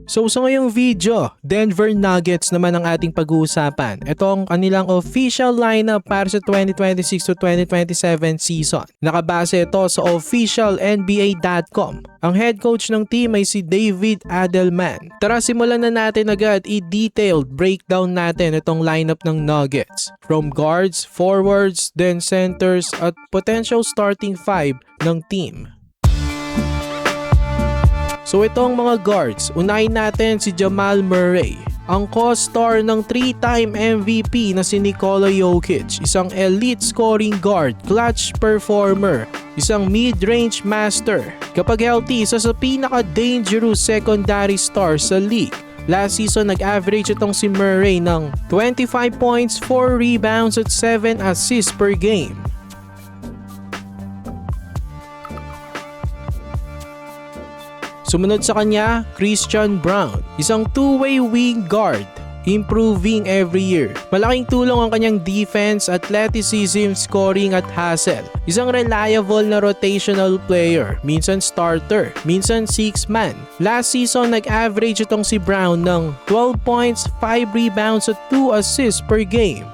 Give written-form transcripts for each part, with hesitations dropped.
So sa ngayong video, Denver Nuggets naman ang ating pag-uusapan. Ito ang kanilang official lineup para sa 2026 to 2027 season. Nakabase ito sa official NBA.com. Ang head coach ng team ay si David Adelman. Tara simulan na natin agad i-detailed breakdown natin itong lineup ng Nuggets. From guards, forwards, then centers at potential starting five ng team. So itong mga guards, unahin natin si Jamal Murray, ang co-star ng 3-time MVP na si Nikola Jokic, isang elite scoring guard, clutch performer, isang mid-range master. Kapag healthy, isa sa pinaka-dangerous secondary star sa league. Last season, nag-average itong si Murray ng 25 points, 4 rebounds at 7 assists per game. Sumunod sa kanya, Christian Braun, isang two-way wing guard, improving every year. Malaking tulong ang kanyang defense, athleticism, scoring at hustle. Isang reliable na rotational player, minsan starter, minsan six-man. Last season, nag-average itong si Braun ng 12 points, 5 rebounds at 2 assists per game.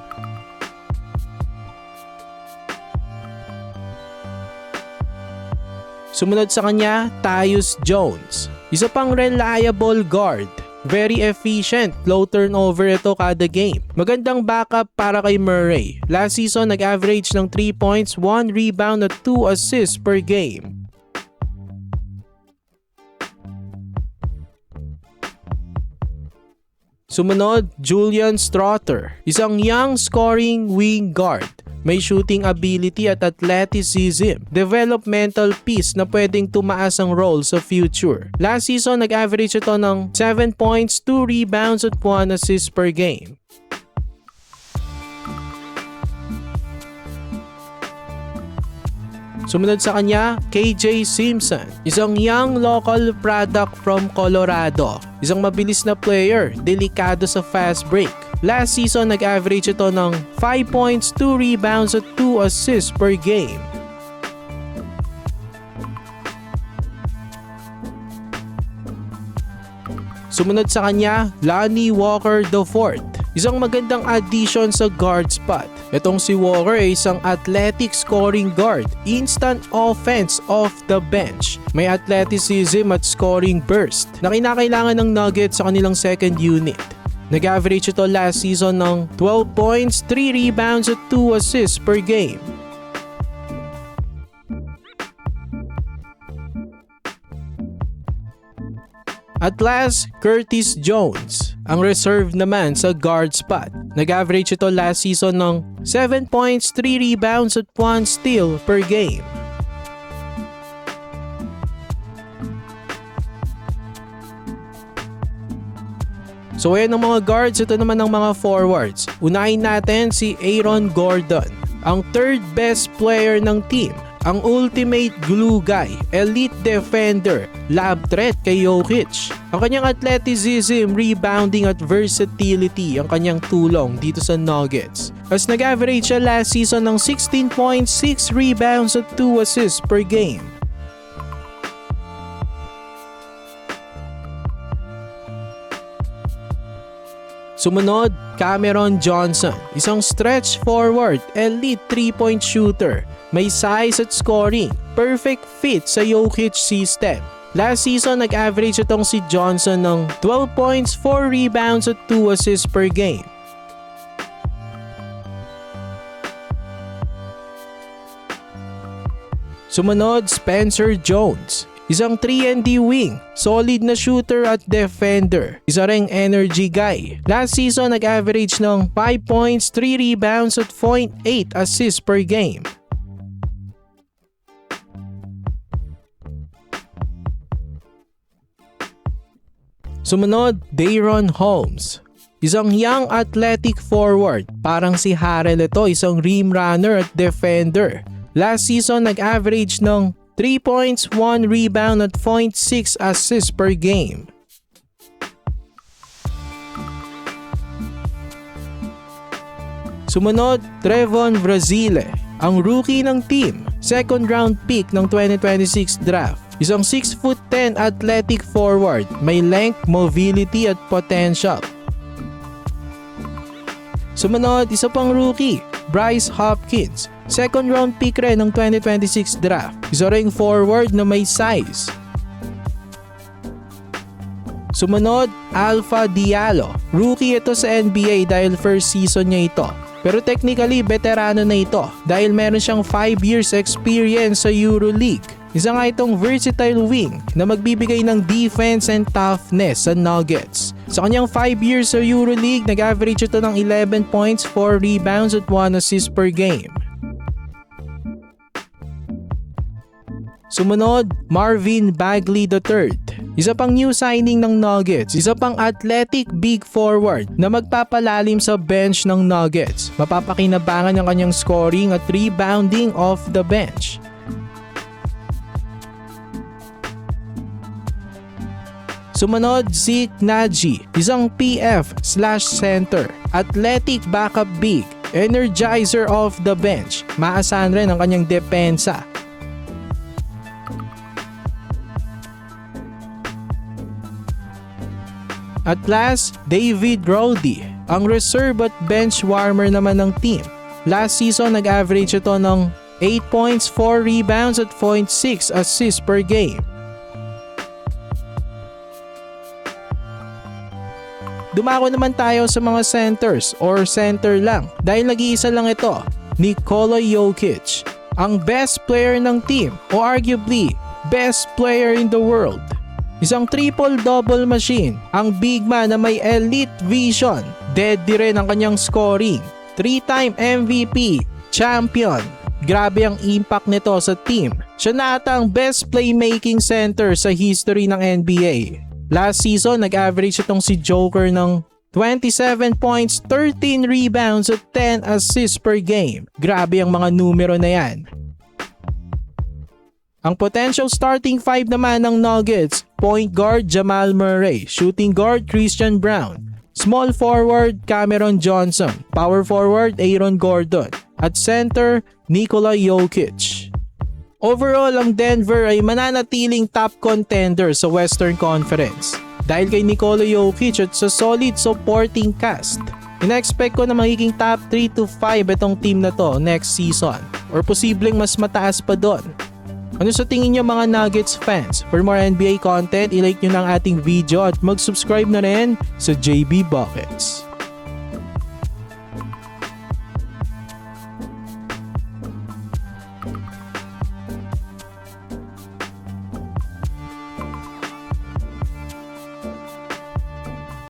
Sumunod sa kanya, Tyus Jones. Isa pang reliable guard. Very efficient, low turnover ito kada game. Magandang backup para kay Murray. Last season, nag-average ng 3 points, 1 rebound at 2 assists per game. Sumunod, Julian Strawther. Isang young scoring wing guard. May shooting ability at athleticism. Developmental piece na pwedeng tumaas ang role sa future. Last season, nag-average ito ng 7 points, 2 rebounds at 1 assist per game. Sumunod sa kanya, KJ Simpson. Isang young local product from Colorado. Isang mabilis na player, delikado sa fast break. Last season, nag-average ito ng 5 points, 2 rebounds at 2 assists per game. Sumunod sa kanya, Lonnie Walker IV. Isang magandang addition sa guard spot. Itong si Walker ay isang athletic scoring guard, instant offense off the bench. May athleticism at scoring burst na kinakailangan ng Nuggets sa kanilang second unit. Nag-average ito last season ng 12 points, 3 rebounds at 2 assists per game. At last, Curtis Jones, ang reserve naman sa guard spot. Nag-average ito last season ng 7 points, 3 rebounds at 1 steal per game. So ayan ang mga guards, ito naman ang mga forwards. Unahin natin si Aaron Gordon, ang third best player ng team. Ang ultimate glue guy, elite defender, lab threat kay Jokic. Ang kanyang athleticism, rebounding at versatility ang kanyang tulong dito sa Nuggets. As nag-average siya last season ng 16 points, 6 rebounds at 2 assists per game. Sumunod, Cameron Johnson, isang stretch forward, elite 3-point shooter. May size at scoring, perfect fit sa Jokic system. Last season, nag-average itong si Johnson ng 12 points, 4 rebounds at 2 assists per game. Sumunod, Spencer Jones. Isang 3-and-D wing, solid na shooter at defender. Isa ring energy guy. Last season, nag-average ng 5 points, 3 rebounds at 0.8 assists per game. Sumunod, Dayron Holmes. Isang young athletic forward. Parang si Harrell ito, isang rim runner at defender. Last season, nag-average ng 3 points, 1 rebound at 0.6 assists per game. Sumunod, Trevon Brazile, ang rookie ng team, second round pick ng 2026 draft. Isang 6'10" athletic forward, may length, mobility at potential. Sumunod, isa pang rookie, Bryce Hopkins. Second round pick rin ng 2026 draft. Isa ring forward na may size. Sumunod, Alpha Diallo. Rookie ito sa NBA dahil first season niya ito. Pero technically, veterano na ito dahil meron siyang 5 years experience sa EuroLeague. Isa nga itong versatile wing na magbibigay ng defense and toughness sa Nuggets. Sa kanyang 5 years sa EuroLeague, nag-average ito ng 11 points, 4 rebounds at 1 assist per game. Sumunod, Marvin Bagley III. Isa pang new signing ng Nuggets, isa pang athletic big forward na magpapalalim sa bench ng Nuggets. Mapapakinabangan ang kanyang scoring at rebounding off the bench. Sumunod, Zeke Naji, isang PF/center, athletic backup big, energizer off the bench. Maasahan rin ang kanyang depensa. At last, David Roddy, ang reserve at bench warmer naman ng team. Last season, nag-average ito ng 8 points, 4 rebounds at 0.6 assists per game. Dumako naman tayo sa mga centers or center lang dahil nag-iisa lang ito, Nikola Jokic, ang best player ng team o arguably best player in the world. Isang triple-double machine, ang big man na may elite vision, deadly rin ang kanyang scoring, 3-time MVP, champion. Grabe ang impact nito sa team. Siya na ata ang best playmaking center sa history ng NBA. Last season, nag-average itong si Joker ng 27 points, 13 rebounds at 10 assists per game. Grabe ang mga numero na yan. Ang potential starting 5 naman ng Nuggets, point guard Jamal Murray, shooting guard Christian Braun, small forward Cameron Johnson, power forward Aaron Gordon, at center Nikola Jokic. Overall, ang Denver ay mananatiling top contender sa Western Conference dahil kay Nikola Jokic at sa solid supporting cast. Ina-expect ko na magiging top 3 to 5 itong team na to next season or posibleng mas mataas pa doon. Ano sa tingin nyo mga Nuggets fans? For more NBA content, i-like nyo ng ating video at mag-subscribe na rin sa JB Buckets.